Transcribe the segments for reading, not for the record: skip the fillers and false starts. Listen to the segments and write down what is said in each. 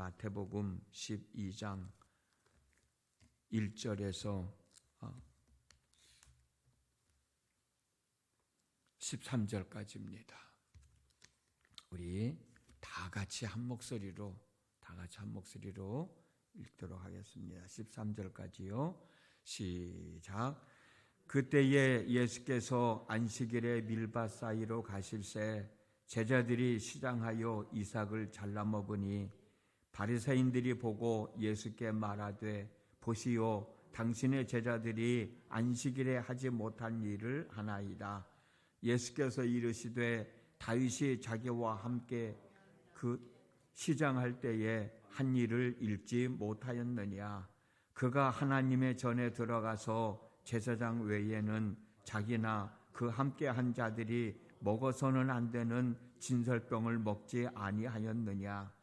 마태복음 12장 1절에서 13절까지입니다. 우리 다 같이 한 목소리로 읽도록 하겠습니다. 13절까지요. 시작. 그때에 예수께서 안식일에 밀밭 사이로 가실새 제자들이 시장하여 이삭을 잘라 먹으니 바리새인들이 보고 예수께 말하되 보시오, 당신의 제자들이 안식일에 하지 못한 일을 하나이다. 예수께서 이르시되 다윗이 자기와 함께 그 시장할 때에 한 일을 읽지 못하였느냐. 그가 하나님의 전에 들어가서 제사장 외에는 자기나 그 함께 한 자들이 먹어서는 안 되는 진설병을 먹지 아니하였느냐.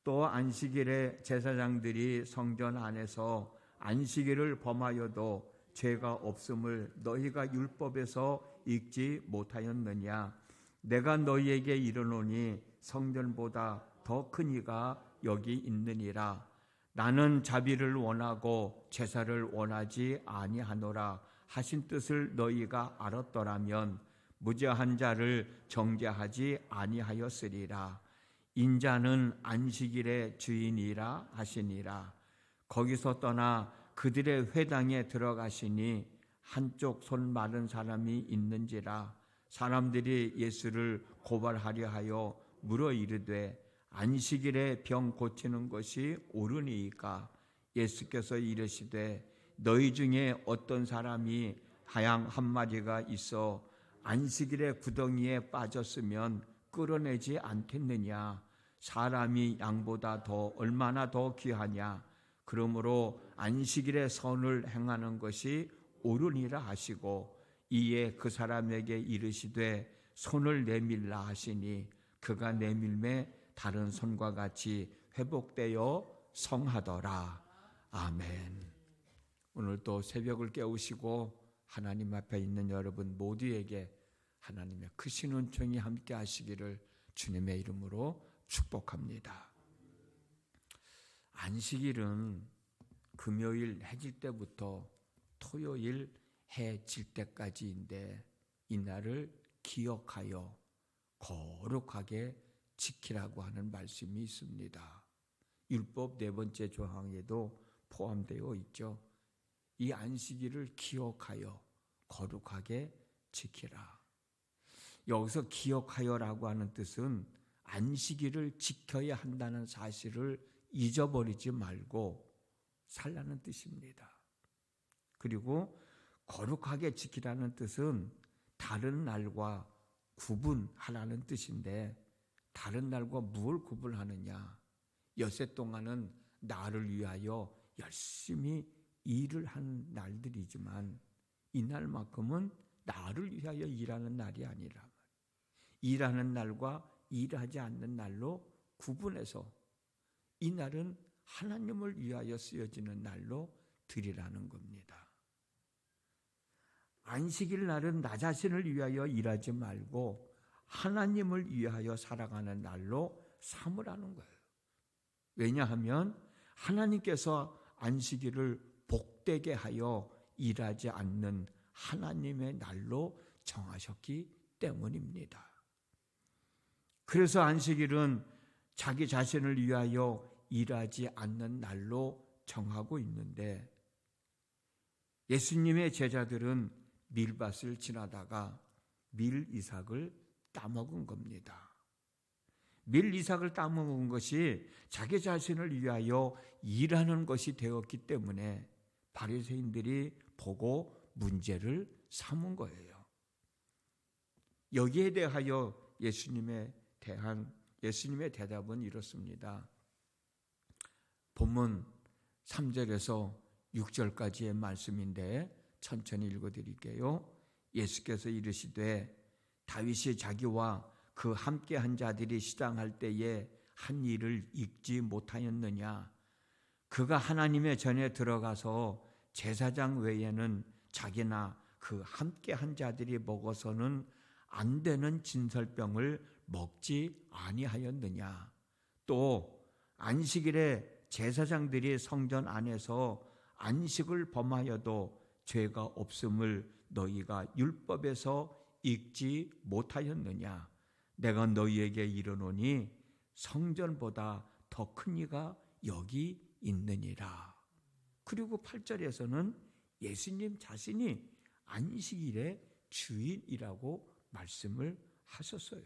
또 안식일에 제사장들이 성전 안에서 안식일을 범하여도 죄가 없음을 너희가 율법에서 읽지 못하였느냐. 내가 너희에게 이르노니 성전보다 더 큰 이가 여기 있느니라. 나는 자비를 원하고 제사를 원하지 아니하노라 하신 뜻을 너희가 알았더라면 무죄한 자를 정죄하지 아니하였으리라. 인자는 안식일의 주인이라 하시니라. 거기서 떠나 그들의 회당에 들어가시니 한쪽 손 마른 사람이 있는지라. 사람들이 예수를 고발하려 하여 물어 이르되 안식일에 병 고치는 것이 옳으니이까. 예수께서 이르시되 너희 중에 어떤 사람이 양 한 마리가 있어 안식일에 구덩이에 빠졌으면 끌어내지 않겠느냐. 사람이 양보다 더 얼마나 더 귀하냐. 그러므로 안식일에 선을 행하는 것이 옳으니라 하시고 이에 그 사람에게 이르시되 손을 내밀라 하시니 그가 내밀매 다른 손과 같이 회복되어 성하더라. 아멘. 오늘 또 새벽을 깨우시고 하나님 앞에 있는 여러분 모두에게 하나님의 크신 은총이 함께 하시기를 주님의 이름으로 축복합니다. 안식일은 금요일 해질 때부터 토요일 해 질 때까지인데 이날을 기억하여 거룩하게 지키라고 하는 말씀이 있습니다. 율법 4번째 조항에도 포함되어 있죠. 이 안식일을 기억하여 거룩하게 지키라. 여기서 기억하여라고 하는 뜻은 안식일을 지켜야 한다는 사실을 잊어버리지 말고 살라는 뜻입니다. 그리고 거룩하게 지키라는 뜻은 다른 날과 구분하라는 뜻인데 다른 날과 무엇을 구분하느냐. 엿새 동안은 나를 위하여 열심히 일을 하는 날들이지만 이날만큼은 나를 위하여 일하는 날이 아니라 일하는 날과 일하지 않는 날로 구분해서 이 날은 하나님을 위하여 쓰여지는 날로 드리라는 겁니다. 안식일 날은 나 자신을 위하여 일하지 말고 하나님을 위하여 살아가는 날로 삼으라는 거예요. 왜냐하면 하나님께서 안식일을 복되게 하여 일하지 않는 하나님의 날로 정하셨기 때문입니다. 그래서 안식일은 자기 자신을 위하여 일하지 않는 날로 정하고 있는데 예수님의 제자들은 밀밭을 지나다가 밀이삭을 따먹은 겁니다. 밀이삭을 따먹은 것이 자기 자신을 위하여 일하는 것이 되었기 때문에 바리새인들이 보고 문제를 삼은 거예요. 여기에 대하여 예수님의 대답은 이렇습니다. 본문 3절에서 6절까지의 말씀인데 천천히 읽어드릴게요. 예수께서 이르시되 다윗이 자기와 그 함께 한 자들이 시장할 때에 한 일을 읽지 못하였느냐. 그가 하나님의 전에 들어가서 제사장 외에는 자기나 그 함께 한 자들이 먹어서는 안 되는 진설병을 먹지 아니하였느냐. 또 안식일에 제사장들이 성전 안에서 안식을 범하여도 죄가 없음을 너희가 율법에서 읽지 못하였느냐? 내가 너희에게 이르노니 성전보다 더 큰 이가 여기 있느니라. 그리고 8절에서는 예수님 자신이 안식일의 주인이라고 말씀을 하셨어요.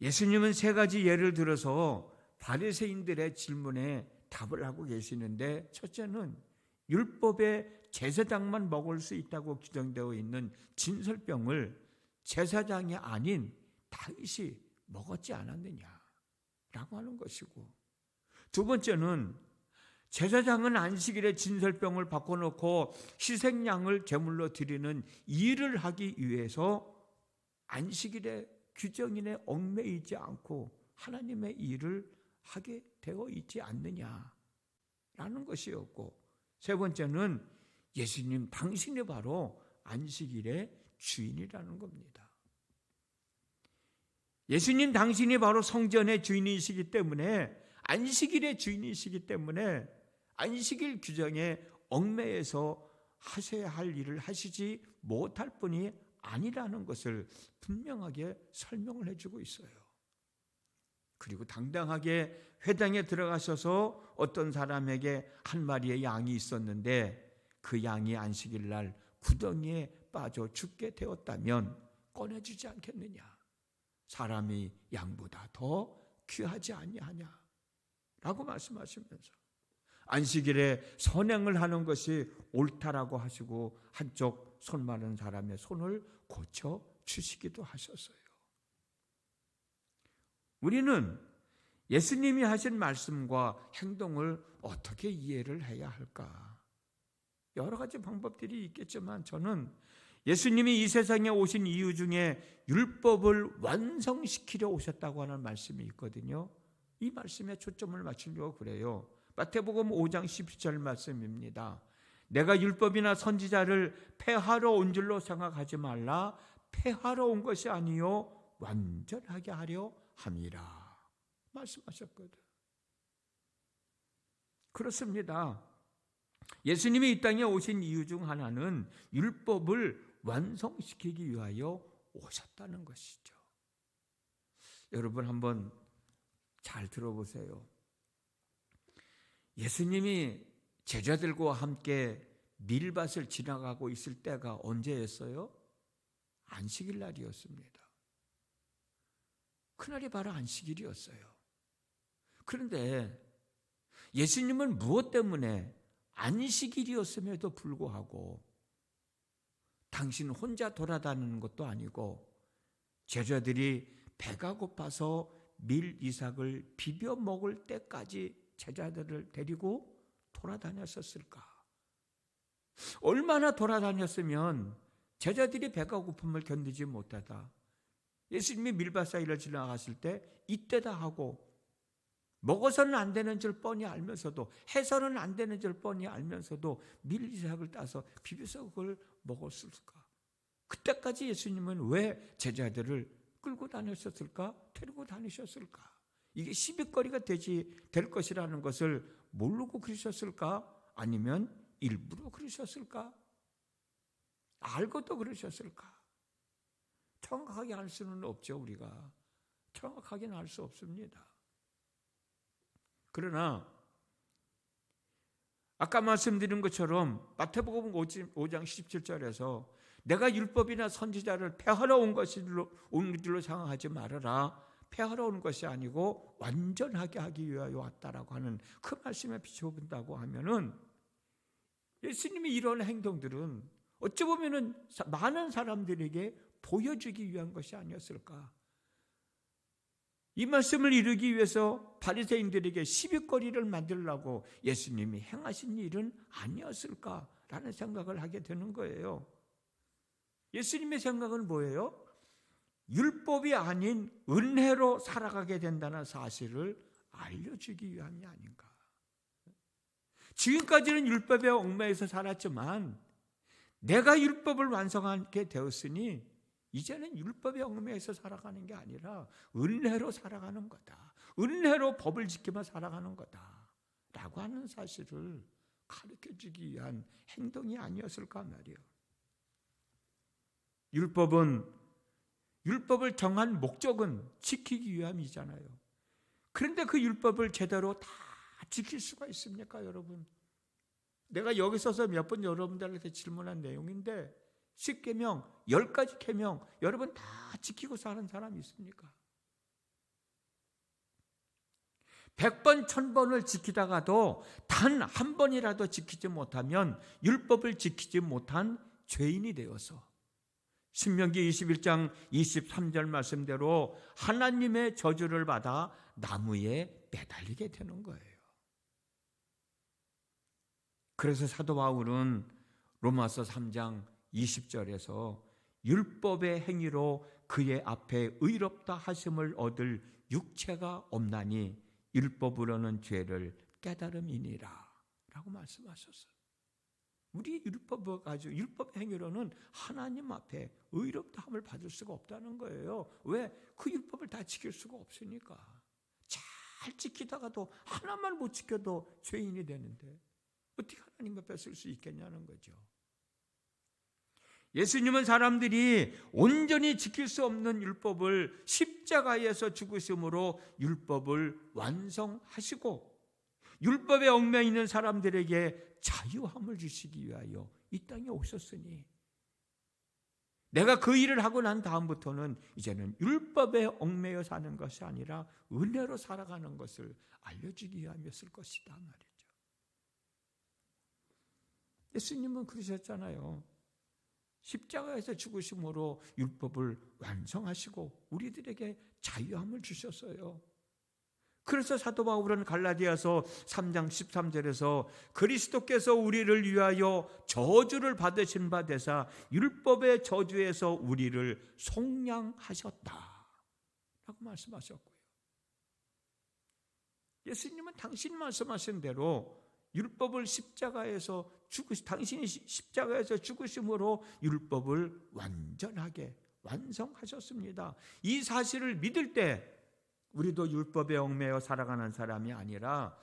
예수님은 세 가지 예를 들어서 바리새인들의 질문에 답을 하고 계시는데, 첫째는 율법의 제사장만 먹을 수 있다고 규정되어 있는 진설병을 제사장이 아닌 다윗이 먹었지 않았느냐라고 하는 것이고, 두 번째는 제사장은 안식일에 진설병을 바꿔놓고 희생양을 제물로 드리는 일을 하기 위해서 안식일에 규정인에 얽매이지 않고 하나님의 일을 하게 되어 있지 않느냐라는 것이었고, 세 번째는 예수님 당신이 바로 안식일의 주인이라는 겁니다. 예수님 당신이 바로 성전의 주인이시기 때문에, 안식일의 주인이시기 때문에 안식일 규정에 얽매여서 하셔야 할 일을 하시지 못할 분이 아니라는 것을 분명하게 설명을 해주고 있어요. 그리고 당당하게 회당에 들어가셔서 어떤 사람에게 한 마리의 양이 있었는데 그 양이 안식일 날 구덩이에 빠져 죽게 되었다면 꺼내주지 않겠느냐? 사람이 양보다 더 귀하지 아니하냐? 라고 말씀하시면서 안식일에 선행을 하는 것이 옳다라고 하시고 한쪽 손 마른 사람의 손을 고쳐 주시기도 하셨어요. 우리는 예수님이 하신 말씀과 행동을 어떻게 이해를 해야 할까? 여러 가지 방법들이 있겠지만 저는 예수님이 이 세상에 오신 이유 중에 율법을 완성시키려 오셨다고 하는 말씀이 있거든요. 이 말씀에 초점을 맞추려고 그래요. 마태복음 5장 17절 말씀입니다. 내가 율법이나 선지자를 폐하러 온 줄로 생각하지 말라. 폐하러 온 것이 아니요 완전하게 하려 함이라 말씀하셨거든. 그렇습니다. 예수님이 이 땅에 오신 이유 중 하나는 율법을 완성시키기 위하여 오셨다는 것이죠. 여러분 한번 잘 들어보세요. 예수님이 제자들과 함께 밀밭을 지나가고 있을 때가 언제였어요? 안식일 날이었습니다. 그날이 바로 안식일이었어요. 그런데 예수님은 무엇 때문에 안식일이었음에도 불구하고 당신 혼자 돌아다니는 것도 아니고 제자들이 배가 고파서 밀 이삭을 비벼 먹을 때까지 제자들을 데리고 돌아다녔었을까? 얼마나 돌아다녔으면 제자들이 배가 고픔을 견디지 못하다 예수님이 밀밭 사이를 지나가실 때 이때다 하고 먹어서는 안 되는 줄 뻔히 알면서도 해서는 안 되는 줄 뻔히 알면서도 밀이삭을 따서 비벼서 그걸 먹었을까? 그때까지 예수님은 왜 제자들을 끌고 다니셨을까? 데리고 다니셨을까? 이게 시비거리가 될 것이라는 것을 모르고 그러셨을까? 아니면 일부러 그러셨을까? 알고도 그러셨을까? 정확하게 알 수는 없죠. 우리가 정확하게는 알 수 없습니다. 그러나 아까 말씀드린 것처럼 마태복음 5장 17절에서 내가 율법이나 선지자를 폐하러 온 줄로 생각하지 말아라. 폐하러 온 것이 아니고 완전하게 하기 위하여 왔다라고 하는 그 말씀에 비춰본다고 하면은 예수님이 이런 행동들은 어찌 보면은 많은 사람들에게 보여주기 위한 것이 아니었을까? 이 말씀을 이루기 위해서 바리새인들에게 시비거리를 만들려고 예수님이 행하신 일은 아니었을까라는 생각을 하게 되는 거예요. 예수님의 생각은 뭐예요? 율법이 아닌 은혜로 살아가게 된다는 사실을 알려주기 위함이 아닌가. 지금까지는 율법에 얽매여서 살았지만 내가 율법을 완성하게 되었으니 이제는 율법에 얽매여서 살아가는 게 아니라 은혜로 살아가는 거다. 은혜로 법을 지키며 살아가는 거다라고 하는 사실을 가르쳐주기 위한 행동이 아니었을까 말이에요. 율법을 정한 목적은 지키기 위함이잖아요. 그런데 그 율법을 제대로 다 지킬 수가 있습니까, 여러분? 내가 여기 서서 몇 번 여러분들한테 질문한 내용인데 10계명, 10가지 계명 여러분 다 지키고 사는 사람이 있습니까? 100번, 1000번을 지키다가도 단 한 번이라도 지키지 못하면 율법을 지키지 못한 죄인이 되어서 신명기 21장 23절 말씀대로 하나님의 저주를 받아 나무에 매달리게 되는 거예요. 그래서 사도 바울은 로마서 3장 20절에서 율법의 행위로 그의 앞에 의롭다 하심을 얻을 육체가 없나니 율법으로는 죄를 깨달음이니라 라고 말씀하셨어요. 우리 율법을 가지고 율법 행위로는 하나님 앞에 의롭다함을 받을 수가 없다는 거예요. 왜? 그 율법을 다 지킬 수가 없으니까. 잘 지키다가도 하나만 못 지켜도 죄인이 되는데 어떻게 하나님 앞에 쓸 수 있겠냐는 거죠. 예수님은 사람들이 온전히 지킬 수 없는 율법을 십자가에서 죽으심으로 율법을 완성하시고 율법에 얽매여 있는 사람들에게 자유함을 주시기 위하여 이 땅에 오셨으니 내가 그 일을 하고 난 다음부터는 이제는 율법에 얽매여 사는 것이 아니라 은혜로 살아가는 것을 알려주기 위함이었을 것이다 말이죠. 예수님은 그러셨잖아요. 십자가에서 죽으심으로 율법을 완성하시고 우리들에게 자유함을 주셨어요. 그래서 사도 바울은 갈라디아서 3장 13절에서 그리스도께서 우리를 위하여 저주를 받으신 바 되사 율법의 저주에서 우리를 속량하셨다 라고 말씀하셨고요. 예수님은 당신 말씀하신 대로 율법을 당신이 십자가에서 죽으심으로 율법을 완전하게 완성하셨습니다. 이 사실을 믿을 때 우리도 율법에 얽매여 살아가는 사람이 아니라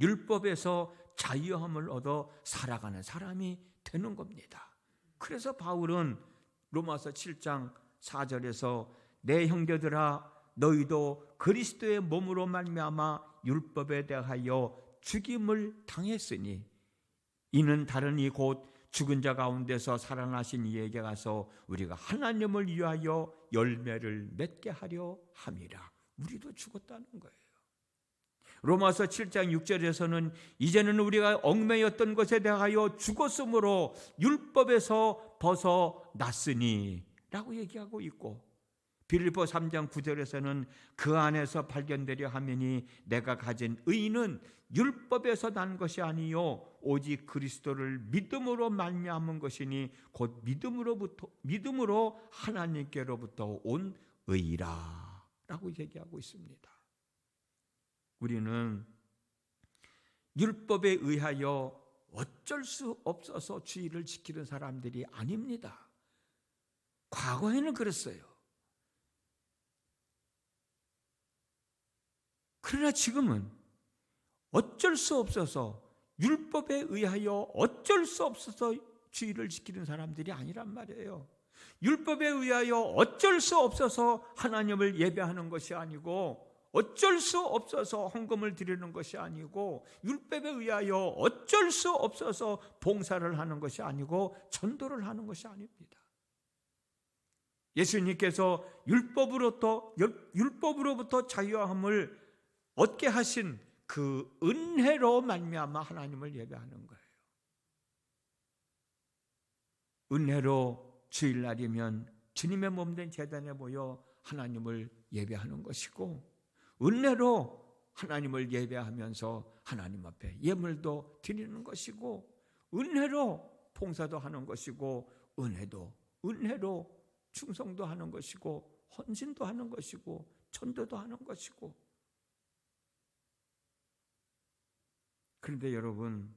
율법에서 자유함을 얻어 살아가는 사람이 되는 겁니다. 그래서 바울은 로마서 7장 4절에서 내 형제들아 너희도 그리스도의 몸으로 말미암아 율법에 대하여 죽임을 당했으니 이는 다른 이 곧 죽은 자 가운데서 살아나신 이에게 가서 우리가 하나님을 위하여 열매를 맺게 하려 함이라. 우리도 죽었다는 거예요. 로마서 7장 6절에서는 이제는 우리가 얽매였던 것에 대하여 죽었으므로 율법에서 벗어났으니 라고 얘기하고 있고 빌립보 3장 9절에서는 그 안에서 발견되려 하매니 내가 가진 의는 율법에서 난 것이 아니요 오직 그리스도를 믿음으로 말미암은 것이니 곧 믿음으로 하나님께로부터 온 의라 라고 얘기하고 있습니다. 우리는 율법에 의하여 어쩔 수 없어서 주의를 지키는 사람들이 아닙니다. 과거에는 그랬어요. 그러나 지금은 어쩔 수 없어서 율법에 의하여 어쩔 수 없어서 주의를 지키는 사람들이 아니란 말이에요. 율법에 의하여 어쩔 수 없어서 하나님을 예배하는 것이 아니고 어쩔 수 없어서 헌금을 드리는 것이 아니고 율법에 의하여 어쩔 수 없어서 봉사를 하는 것이 아니고 전도를 하는 것이 아닙니다. 예수님께서 율법으로부터 자유함을 얻게 하신 그 은혜로 말미암아 하나님을 예배하는 거예요. 은혜로 주일날이면 주님의 몸된 제단에 모여 하나님을 예배하는 것이고 은혜로 하나님을 예배하면서 하나님 앞에 예물도 드리는 것이고 은혜로 봉사도 하는 것이고 은혜로 충성도 하는 것이고 헌신도 하는 것이고 전도도 하는 것이고 그런데 여러분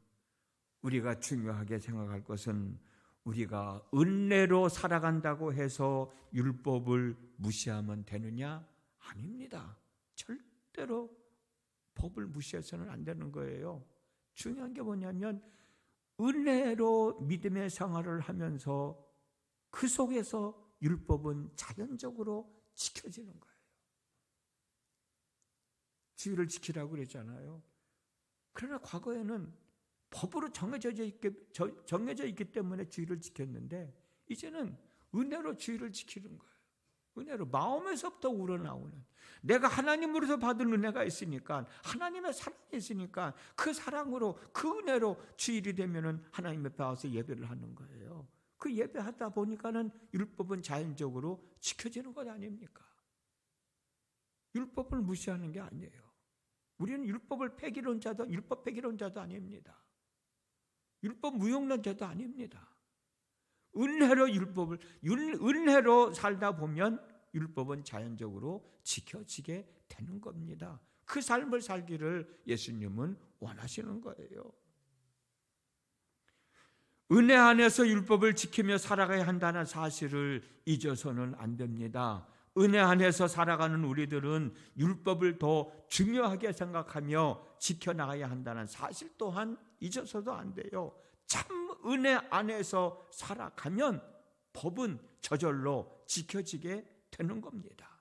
우리가 중요하게 생각할 것은 우리가 은혜로 살아간다고 해서 율법을 무시하면 되느냐? 아닙니다. 절대로 법을 무시해서는 안 되는 거예요. 중요한 게 뭐냐면 은혜로 믿음의 생활을 하면서 그 속에서 율법은 자연적으로 지켜지는 거예요. 주의를 지키라고 그랬잖아요. 그러나 과거에는 법으로 정해져 있기 때문에 주의를 지켰는데 이제는 은혜로 주의를 지키는 거예요. 은혜로 마음에서부터 우러나오는, 내가 하나님으로서 받은 은혜가 있으니까, 하나님의 사랑이 있으니까 그 사랑으로, 그 은혜로 주일이 되면은 하나님 앞에 와서 예배를 하는 거예요. 그 예배하다 보니까는 율법은 자연적으로 지켜지는 것 아닙니까? 율법을 무시하는 게 아니에요. 우리는 율법을 율법 폐기론자도 아닙니다. 율법 무용론자도 아닙니다. 은혜로 살다 보면 율법은 자연적으로 지켜지게 되는 겁니다. 그 삶을 살기를 예수님은 원하시는 거예요. 은혜 안에서 율법을 지키며 살아가야 한다는 사실을 잊어서는 안 됩니다. 은혜 안에서 살아가는 우리들은 율법을 더 중요하게 생각하며 지켜나가야 한다는 사실 또한 잊어서도 안 돼요. 참 은혜 안에서 살아가면 법은 저절로 지켜지게 되는 겁니다.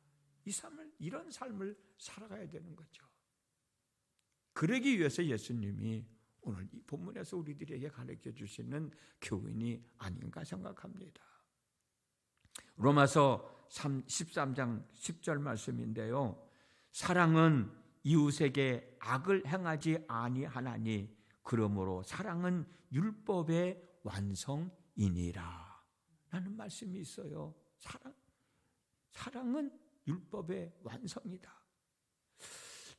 이런 삶을 살아가야 되는 거죠. 그러기 위해서 예수님이 오늘 이 본문에서 우리들에게 가르쳐 주시는 교훈이 아닌가 생각합니다. 로마서 13장 10절 말씀인데요. 사랑은 이웃에게 악을 행하지 아니하나니 그러므로 사랑은 율법의 완성이니라 라는 말씀이 있어요. 사랑은 율법의 완성이다.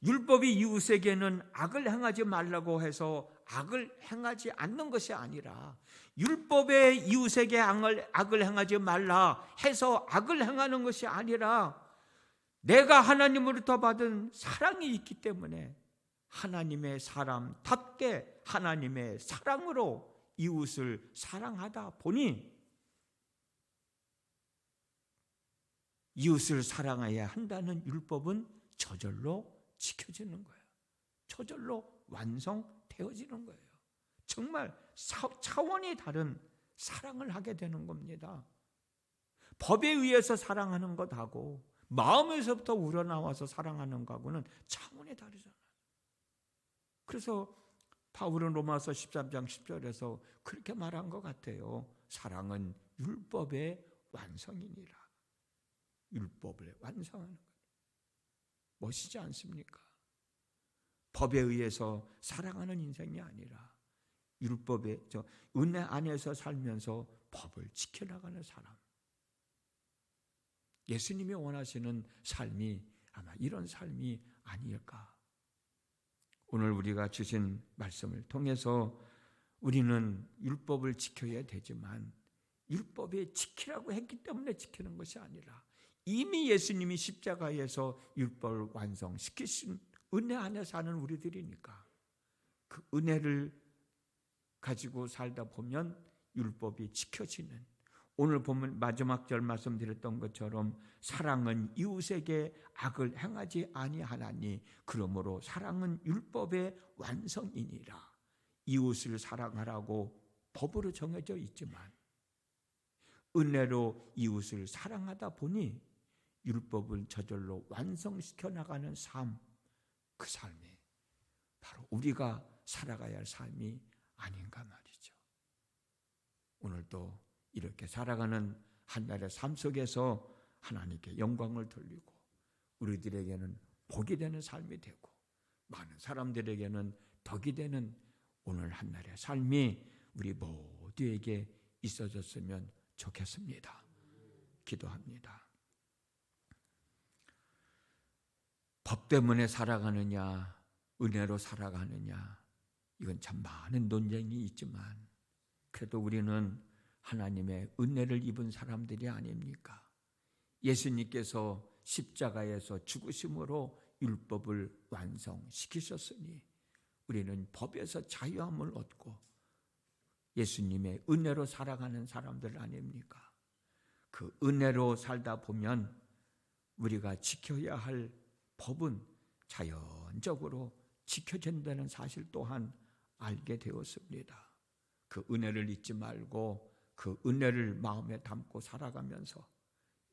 율법이 이웃에게는 악을 행하지 말라고 해서 악을 행하지 않는 것이 아니라, 율법에 이웃에게 악을 행하지 말라 해서 악을 행하는 것이 아니라, 내가 하나님으로부터 받은 사랑이 있기 때문에 하나님의 사람답게 하나님의 사랑으로 이웃을 사랑하다 보니 이웃을 사랑해야 한다는 율법은 저절로 지켜지는 거예요. 저절로 완성되어지는 거예요. 정말 차원이 다른 사랑을 하게 되는 겁니다. 법에 의해서 사랑하는 것하고 마음에서부터 우러나와서 사랑하는 것하고는 차원이 다르잖아요. 그래서 바울은 로마서 13장 10절에서 그렇게 말한 것 같아요. 사랑은 율법의 완성이니라. 율법을 완성하는 것. 멋지지 않습니까? 법에 의해서 살아가는 인생이 아니라 율법의 은혜 안에서 살면서 법을 지켜나가는 사람. 예수님이 원하시는 삶이 아마 이런 삶이 아닐까. 오늘 우리가 주신 말씀을 통해서 우리는 율법을 지켜야 되지만 율법에 지키라고 했기 때문에 지키는 것이 아니라 이미 예수님이 십자가에서 율법을 완성시키신 은혜 안에 사는 우리들이니까 그 은혜를 가지고 살다 보면 율법이 지켜지는, 오늘 보면 마지막 절 말씀드렸던 것처럼 사랑은 이웃에게 악을 행하지 아니하나니 그러므로 사랑은 율법의 완성이니라. 이웃을 사랑하라고 법으로 정해져 있지만 은혜로 이웃을 사랑하다 보니 율법을 저절로 완성시켜 나가는 삶, 그 삶이 바로 우리가 살아가야 할 삶이 아닌가 말이죠. 오늘도 이렇게 살아가는 한날의 삶 속에서 하나님께 영광을 돌리고 우리들에게는 복이 되는 삶이 되고 많은 사람들에게는 덕이 되는 오늘 한날의 삶이 우리 모두에게 있어졌으면 좋겠습니다. 기도합니다. 법 때문에 살아가느냐, 은혜로 살아가느냐, 이건 참 많은 논쟁이 있지만 그래도 우리는 하나님의 은혜를 입은 사람들이 아닙니까? 예수님께서 십자가에서 죽으심으로 율법을 완성시키셨으니 우리는 법에서 자유함을 얻고 예수님의 은혜로 살아가는 사람들 아닙니까? 그 은혜로 살다 보면 우리가 지켜야 할 법은 자연적으로 지켜진다는 사실 또한 알게 되었습니다. 그 은혜를 잊지 말고 그 은혜를 마음에 담고 살아가면서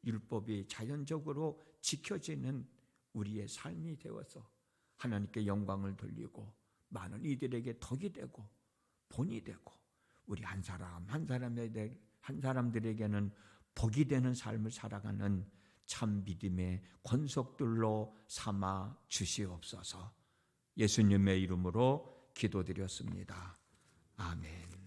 율법이 자연적으로 지켜지는 우리의 삶이 되어서 하나님께 영광을 돌리고 많은 이들에게 덕이 되고 본이 되고 우리 한 사람 한 사람들에게는 복이 되는 삶을 살아가는 참 믿음의 권속들로 삼아 주시옵소서. 예수님의 이름으로 기도드렸습니다. 아멘.